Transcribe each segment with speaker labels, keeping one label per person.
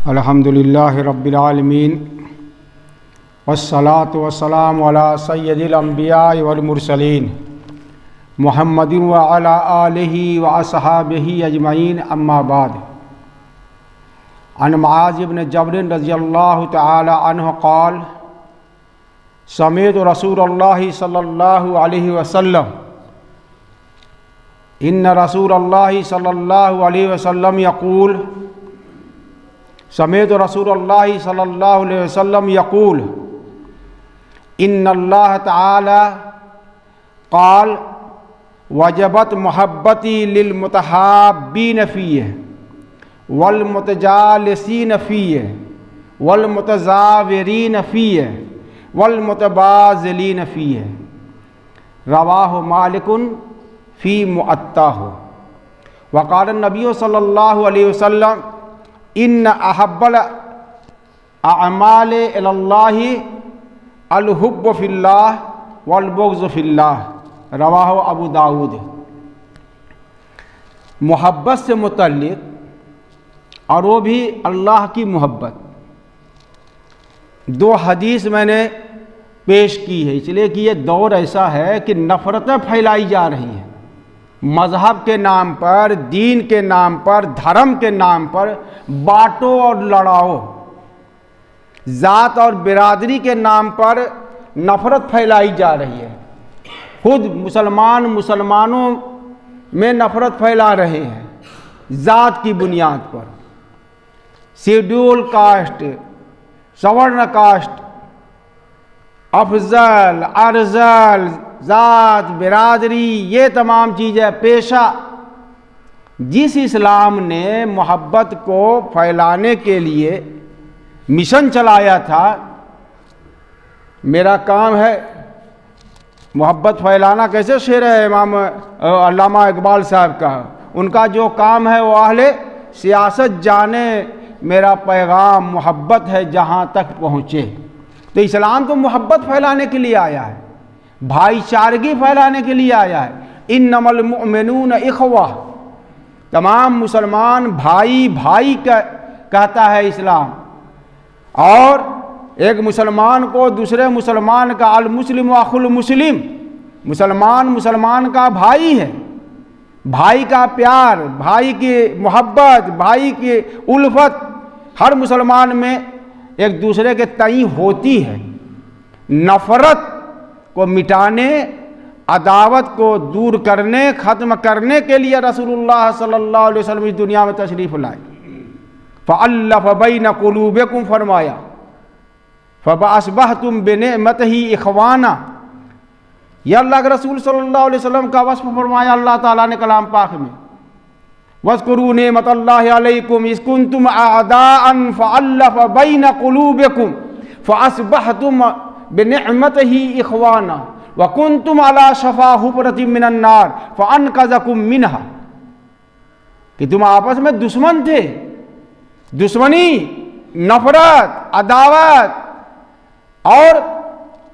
Speaker 1: الحمدللہ رب العالمین والصلاة والسلام علی سید الانبیاء والمرسلین محمد وعلی آلہ واصحابہ اجمعین اما بعد عن معاذ بن جبل رضی اللہ تعالی عنہ قال سمعت رسول اللہ صلی اللہ علیہ وسلم ان رسول اللہ صلی اللہ علیہ وسلم یقول سمعت رسول اللہ صلی اللہ علیہ وسلم یقول ان اللہ تعالی قال وجبت محبتی للمتحابین فیہ والمتجالسین فیہ والمتزاورین فیہ والمتبازلین فیہ رواہ مالک فی مؤطاہ وقال النبی صلی اللہ علیہ وسلم ان احب الاعمال الی اللہ الحب فی اللہ والبغض فی اللہ رواہ ابو داود۔ محبت سے متعلق اور وہ بھی اللہ کی محبت، دو حدیث میں نے پیش کی ہے، اس لیے کہ یہ دور ایسا ہے کہ نفرتیں پھیلائی جا رہی ہیں، مذہب کے نام پر، دین کے نام پر، دھرم کے نام پر بانٹو اور لڑاؤ، ذات اور برادری کے نام پر نفرت پھیلائی جا رہی ہے، خود مسلمانوں میں نفرت پھیلا رہے ہیں ذات کی بنیاد پر، شیڈول کاسٹ، سورن کاسٹ، افضل ارذل، ذات برادری، یہ تمام چیزیں، پیشہ۔ جس اسلام نے محبت کو پھیلانے کے لیے مشن چلایا تھا، میرا کام ہے محبت پھیلانا، کیسے شعر ہے امام علامہ اقبال صاحب کا، ان کا جو کام ہے وہ اہل سیاست جانے میرا پیغام محبت ہے جہاں تک پہنچے۔ تو اسلام تو محبت پھیلانے کے لیے آیا ہے، بھائی چارگی پھیلانے کے لیے آیا ہے۔ انما المؤمنون اخوہ، تمام مسلمان بھائی بھائی کہتا ہے اسلام، اور ایک مسلمان کو دوسرے مسلمان کا المسلم اخو المسلم، مسلمان کا بھائی ہے، بھائی کا پیار، بھائی کی محبت، بھائی کی الفت ہر مسلمان میں ایک دوسرے کے تئیں ہوتی ہے۔ نفرت کو مٹانے، عداوت کو دور کرنے، ختم کرنے کے لیے رسول اللہ صلی اللہ علیہ وسلم اس دنیا میں تشریف لائے۔ فَأَلَّفَ بَيْنَ قُلُوبِكُمْ فرمایا، فَبَأَصْبَحْتُمْ بِنِعْمَتِهِ إِخْوَانًا، یہ اللہ کے رسول صلی اللہ علیہ وسلم کا وصف فرمایا اللہ تعالیٰ نے کلام پاک میں۔ وَاذْكُرُوا نِعْمَتَ اللَّهِ عَلَيْكُمْ إِذْ كُنْتُمْ أَعْدَاءً فَأَلَّفَ بَيْنَ قُلُوبِكُمْ فَأَصْبَحْتُمْ بِنِعْمَتِهِ إِخْوَانًا وَكُنْتُمْ عَلَى شَفَا حُفْرَةٍ مِّنَ النَّارِ فَأَنْقَذَكُم مِّنْهَا، کہ تم آپس میں دشمن تھے، دشمنی، نفرت، عداوت، اور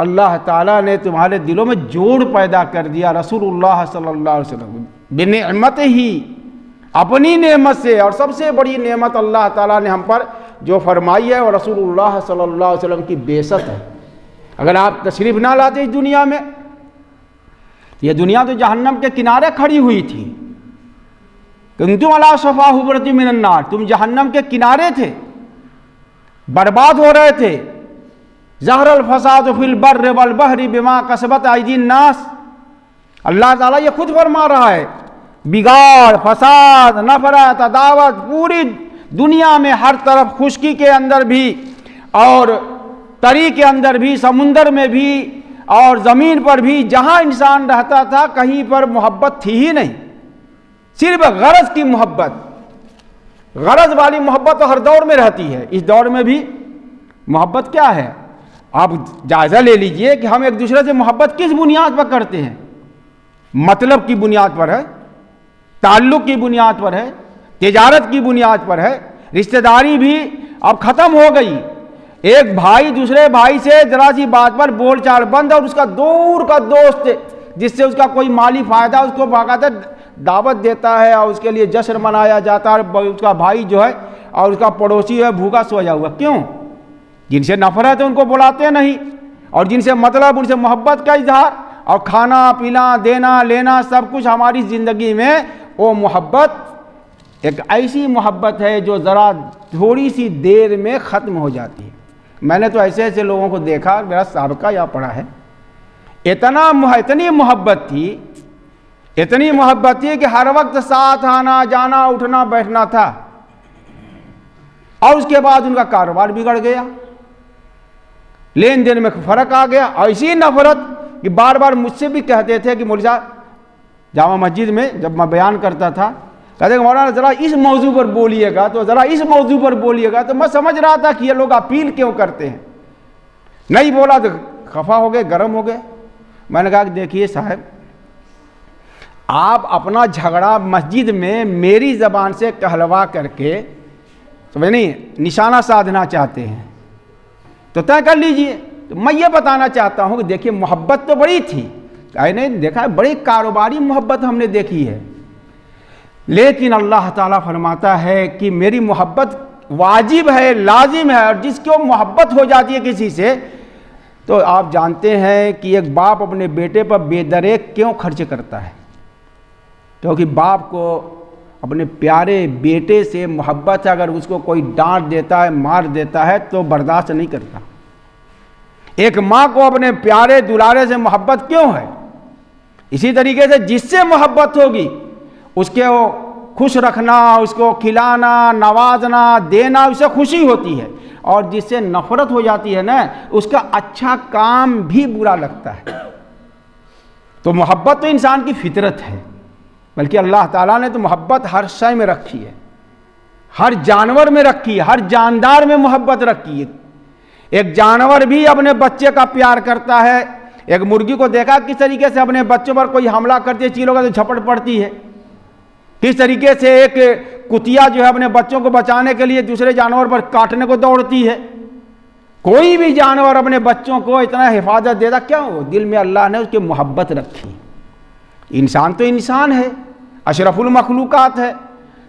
Speaker 1: اللہ تعالیٰ نے تمہارے دلوں میں جوڑ پیدا کر دیا۔ رسول اللہ صلی اللہ علیہ وسلم بنعمتہ، اپنی نعمت سے، اور سب سے بڑی نعمت اللہ تعالیٰ نے ہم پر جو فرمائی ہے وہ رسول اللہ صلی اللہ علیہ وسلم کی بعثت ہے۔ اگر آپ تشریف نہ لاتے اس دنیا میں، یہ دنیا تو جہنم کے کنارے کھڑی ہوئی تھی، کنتم علی شفا حفرۃ من النار، تم جہنم کے کنارے تھے، برباد ہو رہے تھے۔ ظہر الفساد فی البر والبحر بما کسبت ایدی الناس، اللہ تعالیٰ یہ خود فرما رہا ہے، بگاڑ، فساد، نفرت، عداوت پوری دنیا میں ہر طرف، خشکی کے اندر بھی اور تری کے اندر بھی، سمندر میں بھی اور زمین پر بھی، جہاں انسان رہتا تھا کہیں پر محبت تھی ہی نہیں، صرف غرض کی محبت، غرض والی محبت تو ہر دور میں رہتی ہے، اس دور میں بھی محبت کیا ہے؟ آپ جائزہ لے لیجئے کہ ہم ایک دوسرے سے محبت کس بنیاد پر کرتے ہیں؟ مطلب کی بنیاد پر ہے، تعلق کی بنیاد پر ہے، تجارت کی بنیاد پر ہے، رشتہ داری بھی اب ختم ہو گئی۔ ایک بھائی دوسرے بھائی سے ذرا سی بات پر بول چال بند، اور اس کا دور کا دوست جس سے اس کا کوئی مالی فائدہ، اس کو باقاعدہ دعوت دیتا ہے اور اس کے لیے جشن منایا جاتا ہے، اور اس کا بھائی جو ہے اور اس کا پڑوسی ہے بھوکا سویا ہوا. کیوں؟ جن سے نفرت ہے ان کو بلاتے نہیں, اور جن سے مطلب ان سے محبت کا اظہار, اور کھانا پینا دینا لینا سب کچھ ہماری زندگی میں وہ محبت ایک ایسی محبت ہے جو ذرا تھوڑی سی دیر میں ختم ہو جاتی ہے. میں نے تو ایسے ایسے لوگوں کو دیکھا, میرا سابقہ یا پڑا ہے, اتنی محبت تھی کہ ہر وقت ساتھ آنا جانا اٹھنا بیٹھنا تھا, اور اس کے بعد ان کا کاروبار بگڑ گیا, لین دین میں فرق آ گیا. ایسی نفرت کہ بار بار مجھ سے بھی کہتے تھے کہ مولوی صاحب جامع مسجد میں جب میں بیان کرتا تھا, کہتے کہ مولانا ذرا اس موضوع پر بولیے گا, تو ذرا اس موضوع پر بولیے گا. تو میں سمجھ رہا تھا کہ یہ لوگ اپیل کیوں کرتے ہیں. نہیں بولا تو خفا ہو گئے, گرم ہو گئے. میں نے کہا کہ دیکھیے صاحب, آپ اپنا جھگڑا مسجد میں میری زبان سے کہلوا کر کے سمجھ نہیں نشانہ سادھنا چاہتے ہیں تو طے کر لیجئے. تو میں یہ بتانا چاہتا ہوں کہ دیکھیے محبت تو بڑی تھی, نہیں دیکھا ہے, بڑی کاروباری محبت ہم نے دیکھی ہے, لیکن اللہ تعالیٰ فرماتا ہے کہ میری محبت واجب ہے, لازم ہے. اور جس کو محبت ہو جاتی ہے کسی سے, تو آپ جانتے ہیں کہ ایک باپ اپنے بیٹے پر بے دریغ کیوں خرچ کرتا ہے, کیونکہ باپ کو اپنے پیارے بیٹے سے محبت ہے. اگر اس کو کوئی ڈانٹ دیتا ہے, مار دیتا ہے تو برداشت نہیں کرتا. ایک ماں کو اپنے پیارے دلارے سے محبت کیوں ہے؟ اسی طریقے سے جس سے محبت ہوگی اس کے وہ خوش رکھنا, اس کو کھلانا, نوازنا, دینا, اسے خوشی ہوتی ہے. اور جس سے نفرت ہو جاتی ہے نا, اس کا اچھا کام بھی برا لگتا ہے. تو محبت تو انسان کی فطرت ہے, بلکہ اللہ تعالیٰ نے تو محبت ہر شے میں رکھی ہے, ہر جانور میں رکھی ہے, ہر جاندار میں محبت رکھی ہے. ایک جانور بھی اپنے بچے کا پیار کرتا ہے. ایک مرغی کو دیکھا کس طریقے سے اپنے بچوں پر کوئی حملہ کرتی ہے, چیلوں کا تو جھپٹ پڑتی ہے. کس طریقے سے ایک کتیا جو ہے اپنے بچوں کو بچانے کے لیے دوسرے جانور پر کاٹنے کو دوڑتی ہے. کوئی بھی جانور اپنے بچوں کو اتنا حفاظت دیتا کیوں؟ دل میں اللہ نے اس کی محبت رکھی. انسان تو انسان ہے, اشرف المخلوقات ہے,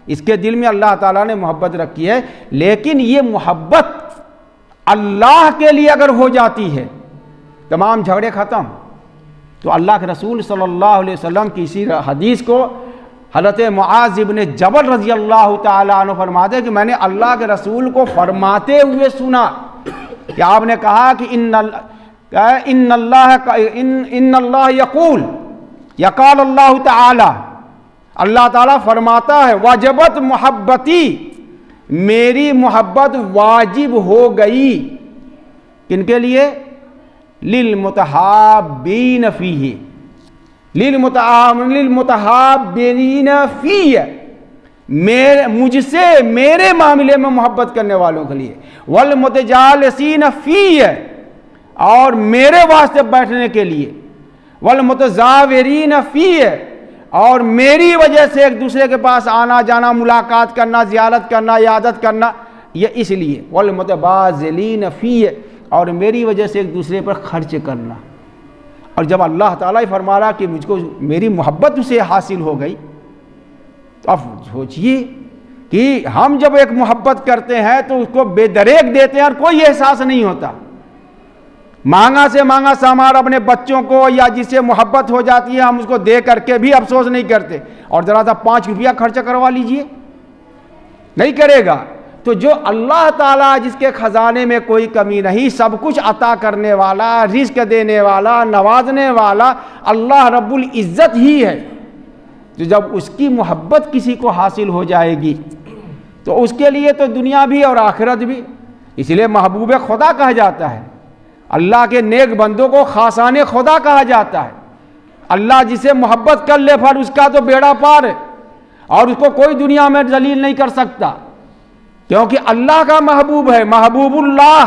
Speaker 1: اس کے دل میں اللہ تعالیٰ نے محبت رکھی ہے. لیکن یہ محبت اللہ کے لیے اگر ہو جاتی ہے تمام جھگڑے ختم. تو اللہ کے رسول صلی اللہ علیہ وسلم کی اسی حدیث کو حضرت معاذ ابن جبل رضی اللہ تعالیٰ عنہ فرماتے کہ میں نے اللہ کے رسول کو فرماتے ہوئے سنا کہ آپ نے کہا کہ ان اللہ یقول, یقال اللہ تعالی, اللہ تعالیٰ فرماتا ہے واجبت محبتی, میری محبت واجب ہو گئی. کن کے لیے؟ للمتحابین فیہ, للمتحابین فیہ, مجھ سے میرے معاملے میں محبت کرنے والوں کے لیے. والمتجالسین فیہ, اور میرے واسطے بیٹھنے کے لیے. والمتزاورین فیہ, اور میری وجہ سے ایک دوسرے کے پاس آنا جانا, ملاقات کرنا, زیارت کرنا, عیادت کرنا, یہ اس لیے. والمتبازلین فیہ, اور میری وجہ سے ایک دوسرے پر خرچ کرنا. اور جب اللہ تعالیٰ فرما رہا کہ مجھ کو میری محبت اسے حاصل ہو گئی, تو اب سوچئے کہ ہم جب ایک محبت کرتے ہیں تو اس کو بے دریغ دیتے ہیں اور کوئی احساس نہیں ہوتا. مانگا سے مانگا سامان اپنے بچوں کو یا جس سے محبت ہو جاتی ہے ہم اس کو دے کر کے بھی افسوس نہیں کرتے. اور ذرا سا 5 روپیہ خرچہ کروا لیجئے, نہیں کرے گا. تو جو اللہ تعالیٰ جس کے خزانے میں کوئی کمی نہیں, سب کچھ عطا کرنے والا, رزق دینے والا, نوازنے والا اللہ رب العزت ہی ہے. تو جب اس کی محبت کسی کو حاصل ہو جائے گی تو اس کے لیے تو دنیا بھی اور آخرت بھی. اس لیے محبوب خدا کہا جاتا ہے, اللہ کے نیک بندوں کو خاصان خدا کہا جاتا ہے. اللہ جسے محبت کر لے پھر اس کا تو بیڑا پار ہے, اور اس کو کوئی دنیا میں ذلیل نہیں کر سکتا, کیونکہ اللہ کا محبوب ہے, محبوب اللہ,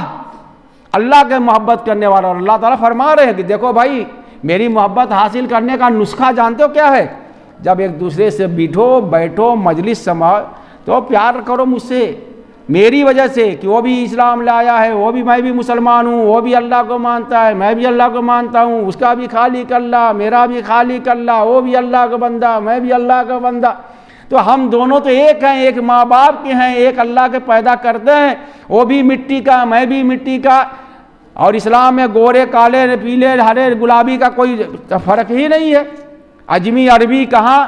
Speaker 1: اللہ کے محبت کرنے والا. اور اللہ تعالیٰ فرما رہے ہیں کہ دیکھو بھائی, میری محبت حاصل کرنے کا نسخہ جانتے ہو کیا ہے؟ جب ایک دوسرے سے بیٹھو مجلس سما تو پیار کرو مجھ سے, میری وجہ سے, کہ وہ بھی اسلام لایا ہے, وہ بھی, میں بھی مسلمان ہوں, وہ بھی اللہ کو مانتا ہے, میں بھی اللہ کو مانتا ہوں, اس کا بھی خالق اللہ, میرا بھی خالق اللہ, وہ بھی اللہ کا بندہ, میں بھی اللہ کا بندہ. تو ہم دونوں تو ایک ہیں، ایک ماں باپ کے ہیں، ایک اللہ کے پیدا کرتے ہیں، وہ بھی مٹی کا میں بھی مٹی کا، اور اسلام میں گورے کالے پیلے ہرے گلابی کا کوئی فرق ہی نہیں ہے، اجمی عربی کہاں،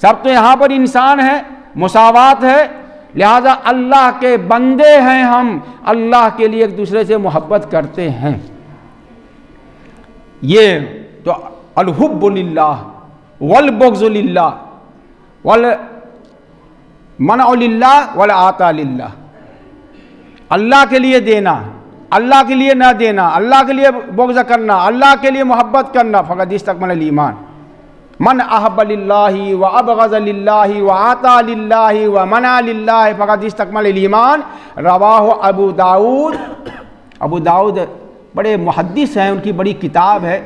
Speaker 1: سب تو یہاں پر انسان ہے، مساوات ہے۔ لہذا اللہ کے بندے ہیں ہم، اللہ کے لیے ایک دوسرے سے محبت کرتے ہیں۔ یہ تو الحب للہ والبغض للہ والمنع للہ والعطاء للہ، اللہ کے لیے دینا، اللہ کے لیے نہ دینا، اللہ کے لیے بغض کرنا، اللہ کے لیے محبت کرنا، فقد استکمل الایمان۔ من احب للہ وابغض للہ وعطا للہ ومنع للہ فقد استکمل الایمان، رواہ ابو داؤد۔ ابو داؤد بڑے محدث ہیں، ان کی بڑی کتاب ہے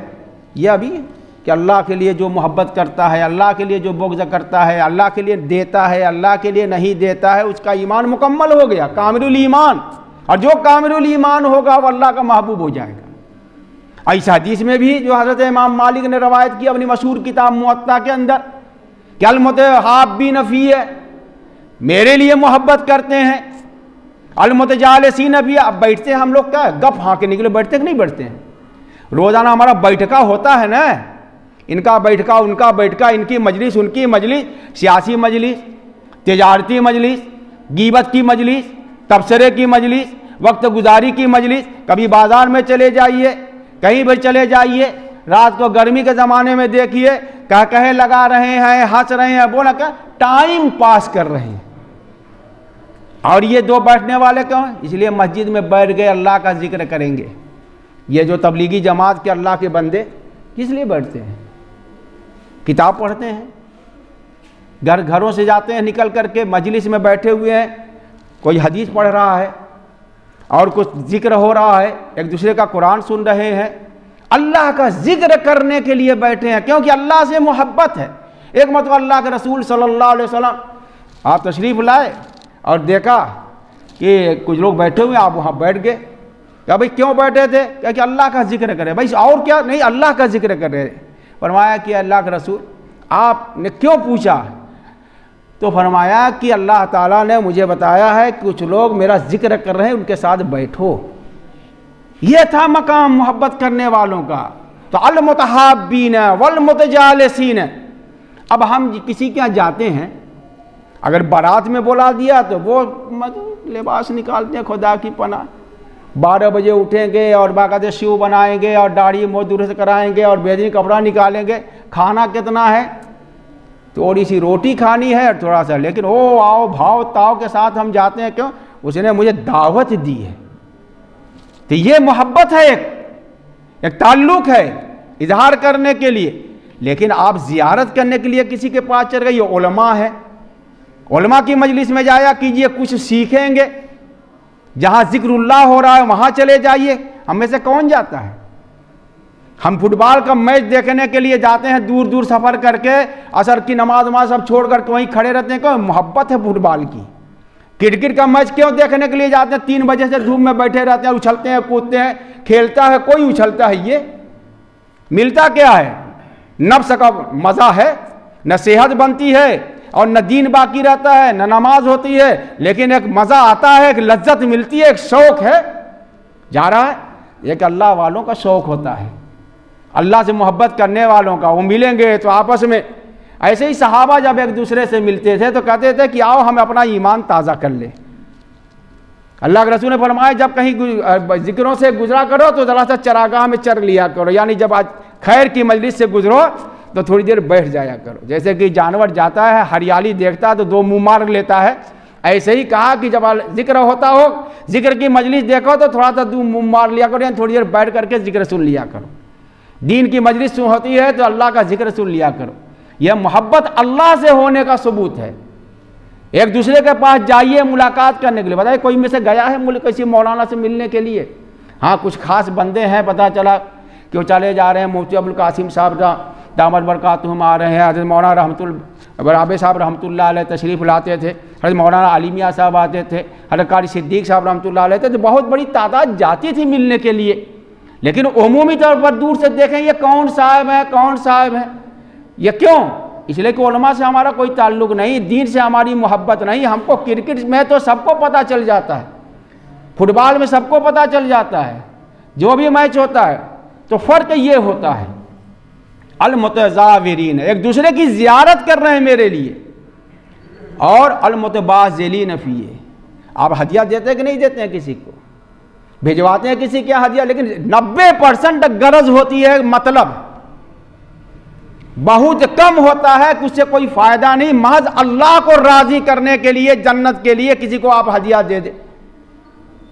Speaker 1: یہ ابھی، کہ اللہ کے لیے جو محبت کرتا ہے، اللہ کے لیے جو بغض کرتا ہے، اللہ کے لیے دیتا ہے، اللہ کے لیے نہیں دیتا ہے، اس کا ایمان مکمل ہو گیا، کامل الایمان، اور جو کامل الایمان ہوگا وہ اللہ کا محبوب ہو جائے گا۔ ایسا حدیث میں بھی جو حضرت امام مالک نے روایت کی اپنی مشہور کتاب موطا کے اندر کہ المتحابین فی ہے، میرے لیے محبت کرتے ہیں، المتجالسین فی، اب بیٹھتے ہیں ہم لوگ کیا گپ ہانکنے کے لیے بیٹھتے کہ نہیں بیٹھتے ہیں؟ روزانہ ہمارا بیٹھکا ہوتا ہے نا، ان کا بیٹھکا ان کا بیٹھکا، ان کی مجلس ان کی مجلس، سیاسی مجلس، تجارتی مجلس، غیبت کی مجلس، تبصرے کی مجلس، وقت گزاری کی مجلس، کبھی بازار میں چلے جائیے، کہیں بھی چلے جائیے، رات کو گرمی کے زمانے میں دیکھیے کہے لگا رہے ہیں، ہنس رہے ہیں، بولا کہ ٹائم پاس کر رہے ہیں۔ اور یہ دو بیٹھنے والے کیوں ہیں؟ اس لیے مسجد میں بیٹھ گئے اللہ کا ذکر کریں گے۔ یہ جو تبلیغی جماعت کے اللہ کے بندے کس لیے بیٹھتے ہیں؟ کتاب پڑھتے ہیں، گھروں سے جاتے ہیں نکل کر کے، مجلس میں بیٹھے ہوئے ہیں، کوئی حدیث پڑھ رہا ہے اور کچھ ذکر ہو رہا ہے، ایک دوسرے کا قرآن سن رہے ہیں، اللہ کا ذکر کرنے کے لیے بیٹھے ہیں، کیونکہ اللہ سے محبت ہے۔ ایک مرتبہ اللہ کے رسول صلی اللہ علیہ وسلم آپ تشریف لائے اور دیکھا کہ کچھ لوگ بیٹھے ہوئے، آپ وہاں بیٹھ گئے، کہ بھائی کیوں بیٹھے تھے؟ کہ اللہ کا ذکر کرے، بھائی اور کیا نہیں، اللہ کا ذکر کر رہے۔ فرمایا کہ اللہ کے رسول آپ نے کیوں پوچھا؟ تو فرمایا کہ اللہ تعالیٰ نے مجھے بتایا ہے کہ کچھ لوگ میرا ذکر کر رہے ہیں، ان کے ساتھ بیٹھو۔ یہ تھا مقام محبت کرنے والوں کا۔ تو المتحابین والمتجالسین۔ اب ہم کسی کے یہاں جاتے ہیں، اگر بارات میں بلا دیا تو وہ لباس نکالتے ہیں، خدا کی پناہ 12 بجے اٹھیں گے اور باقاعدہ شیو بنائیں گے اور داڑھی منہ درست کرائیں گے اور بہترین کپڑا نکالیں گے۔ کھانا کتنا ہے؟ تھوڑی سی روٹی کھانی ہے اور تھوڑا سا، لیکن او آؤ بھاؤ تاؤ کے ساتھ ہم جاتے ہیں، کیوں؟ اس نے مجھے دعوت دی ہے۔ تو یہ محبت ہے، ایک تعلق ہے اظہار کرنے کے لیے۔ لیکن آپ زیارت کرنے کے لیے کسی کے پاس چل گئے، یہ علماء ہے، علماء کی مجلس میں جایا کیجئے، کچھ سیکھیں گے، جہاں ذکر اللہ ہو رہا ہے وہاں چلے جائیے۔ ہم میں سے کون جاتا ہے؟ ہم فٹ بال کا میچ دیکھنے کے لیے جاتے ہیں، دور دور سفر کر کے، عصر کی نماز سب چھوڑ کر وہیں کھڑے رہتے ہیں، کیوں؟ محبت ہے فٹ بال کی۔ کرکٹ کا میچ کیوں دیکھنے کے لیے جاتے ہیں؟ 3 بجے سے دھوپ میں بیٹھے رہتے ہیں، اچھلتے ہیں کودتے ہیں، کھیلتا ہے کوئی، اچھلتا ہے، یہ ملتا کیا ہے؟ نفس کا مزہ ہے، نہ صحت بنتی ہے اور نہ دین باقی رہتا ہے، نہ نماز ہوتی ہے، لیکن ایک مزہ آتا ہے، ایک لذت ملتی ہے، ایک شوق ہے، جا رہا ہے۔ ایک اللہ والوں کا شوق ہوتا ہے، اللہ سے محبت کرنے والوں کا، وہ ملیں گے تو آپس میں۔ ایسے ہی صحابہ جب ایک دوسرے سے ملتے تھے تو کہتے تھے کہ آؤ ہم اپنا ایمان تازہ کر لیں۔ اللہ کے رسول نے فرمایا جب کہیں ذکروں سے گزرا کرو تو ذرا سا چراگاہ میں چر لیا کرو، یعنی جب آج خیر کی مجلس سے گزرو تو تھوڑی دیر بیٹھ جایا کرو۔ جیسے کہ جانور جاتا ہے، ہریالی دیکھتا ہے تو 2 منہ مار لیتا ہے، ایسے ہی کہا کہ جب ذکر ہوتا ہو، ذکر کی مجلس دیکھو تو تھوڑا سا 2 منہ مار لیا کرو، یعنی تھوڑی دیر بیٹھ کر کے ذکر سن لیا کرو۔ دین کی مجلس ہوتی ہے تو اللہ کا ذکر سن لیا کرو۔ یہ محبت اللہ سے ہونے کا ثبوت ہے۔ ایک دوسرے کے پاس جائیے ملاقات کرنے کے لیے۔ بتائیے کوئی میں سے گیا ہے ملک کسی مولانا سے ملنے کے لیے؟ ہاں کچھ خاص بندے ہیں، پتہ چلا کہ وہ چلے جا رہے ہیں، مفتی ابوالقاسم صاحب دامت برکاتہم آ رہے ہیں، حضرت مولانا رحمۃ البرابے صاحب رحمۃ اللہ علیہ تشریف لاتے تھے، حضرت مولانا علی میاں صاحب آتے تھے، حضرت قاری صدیق صاحب رحمۃ اللہ علیہ تھے، تو بہت بڑی تعداد جاتی تھی ملنے کے لیے۔ لیکن عمومی طور پر دور سے دیکھیں یہ کون صاحب ہیں، کون صاحب ہیں، یہ کیوں؟ اس لیے کہ علماء سے ہمارا کوئی تعلق نہیں، دین سے ہماری محبت نہیں. ہم کو کرکٹ میں تو سب کو پتہ چل جاتا ہے، فٹ بال میں سب کو پتہ چل جاتا ہے، جو بھی میچ ہوتا ہے. تو فرق یہ ہوتا ہے المتزاورین، ایک دوسرے کی زیارت کر رہے ہیں میرے لیے، اور المتبازلین فیہ. آپ ہدیہ دیتے ہیں کہ نہیں دیتے ہیں؟ کسی کو بھیجواتے ہیں کسی کے ہدیہ، لیکن 90% غرض ہوتی ہے، مطلب بہت کم ہوتا ہے کہ اس سے کوئی فائدہ نہیں، محض اللہ کو راضی کرنے کے لیے، جنت کے لیے کسی کو آپ ہدیہ دے دیں.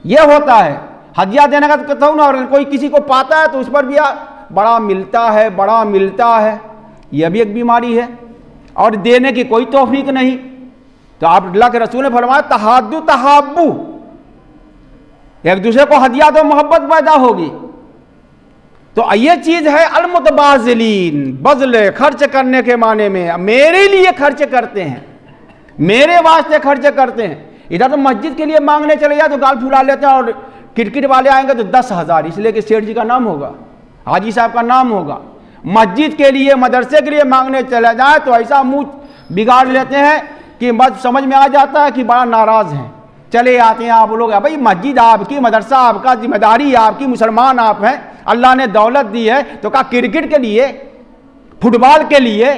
Speaker 1: یہ ہوتا ہے ہدیہ دینے کا. تو کہتا ہوں نا، اور کوئی کسی کو پاتا ہے تو اس پر بھی بڑا ملتا ہے، بڑا ملتا ہے، یہ بھی ایک بیماری ہے، اور دینے کی کوئی توفیق نہیں. تو آپ اللہ کے رسول نے فرمایا تحادو تحابو، ایک دوسرے کو ہدیہ دو، محبت پیدا ہوگی. تو یہ چیز ہے المتبازلین، بذل، خرچ کرنے کے معنی میں. میرے لیے خرچ کرتے ہیں، میرے واسطے خرچ کرتے ہیں. ادھر تو مسجد کے لیے مانگنے چلے جائے تو گال پھلا لیتے ہیں، اور کرکٹ والے آئیں گے تو 10,000، اس لیے کہ سیٹھ جی کا نام ہوگا، حاجی صاحب کا نام ہوگا. مسجد کے لیے، مدرسے کے لیے مانگنے چلے جائیں تو ایسا منہ بگاڑ لیتے ہیں کہ بس سمجھ میں آ جاتا ہے کہ بڑا ناراض ہیں. چلے آتے ہیں آپ لوگ، بھائی مسجد آپ کی، مدرسہ آپ کا، ذمہ داری آپ کی، مسلمان آپ ہیں، اللہ نے دولت دی ہے. تو کہا کرکٹ کے لیے، فٹ بال کے لیے،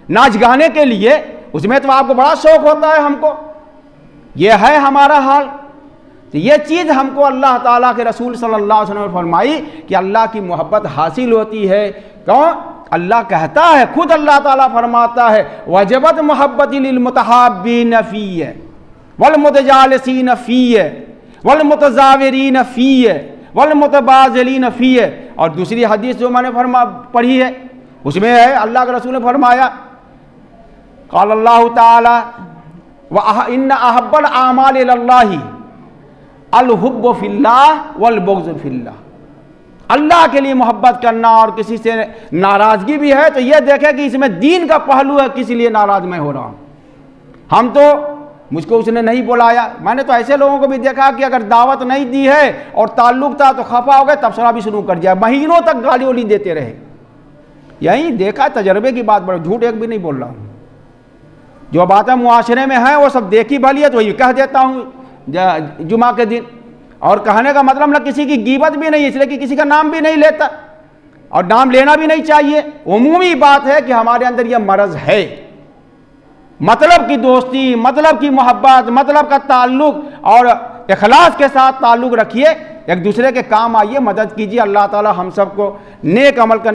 Speaker 1: ناچ گانے کے لیے، اس میں تو آپ کو بڑا شوق ہوتا ہے. ہم کو یہ ہے ہمارا حال. تو یہ چیز ہم کو اللہ تعالیٰ کے رسول صلی اللہ علیہ وسلم نے فرمائی کہ اللہ کی محبت حاصل ہوتی ہے. کون؟ اللہ کہتا ہے، خود اللہ تعالیٰ فرماتا ہے وجبت محبتی للمتحابین فیہ والمتجالسین فیہ والمتزاورین فیہ والمتبازلین فیہ. اور دوسری حدیث جو میں نے پڑھی ہے، اس میں ہے اللہ کے رسول نے فرمایا قال اللہ تعالی وَإِنَّ أَحَبَّ الْأَعْمَالِ إِلَى اللَّهِ الْحُبُّ فِي اللَّهِ وَالْبُغْضُ فِي اللَّهِ. اللہ کے لیے محبت کرنا اور کسی سے ناراضگی بھی ہے تو یہ دیکھے کہ اس میں دین کا پہلو ہے، کسی لیے ناراض میں ہو رہا ہوں. ہم تو، مجھ کو اس نے نہیں بلایا. میں نے تو ایسے لوگوں کو بھی دیکھا کہ اگر دعوت نہیں دی ہے اور تعلق تھا تو خفا ہو گئے، تبصرہ بھی شروع کر دیا، مہینوں تک گالی ولی دیتے رہے. یہی دیکھا، تجربے کی بات، بڑا جھوٹ ایک بھی نہیں بول رہا ہوں. جو باتیں معاشرے میں ہیں وہ سب دیکھی بھلی ہے تو وہی کہہ دیتا ہوں جمعہ کے دن. اور کہنے کا مطلب نہ کسی کی غیبت بھی نہیں، اس لیے کہ کسی کا نام بھی نہیں لیتا، اور نام لینا بھی نہیں چاہیے. عمومی بات ہے کہ ہمارے اندر یہ مرض ہے. مطلب کی دوستی، مطلب کی محبت، مطلب کا تعلق، اور اخلاص کے ساتھ تعلق رکھیے، ایک دوسرے کے کام آئیے، مدد کیجیے. اللہ تعالی ہم سب کو نیک عمل کرنے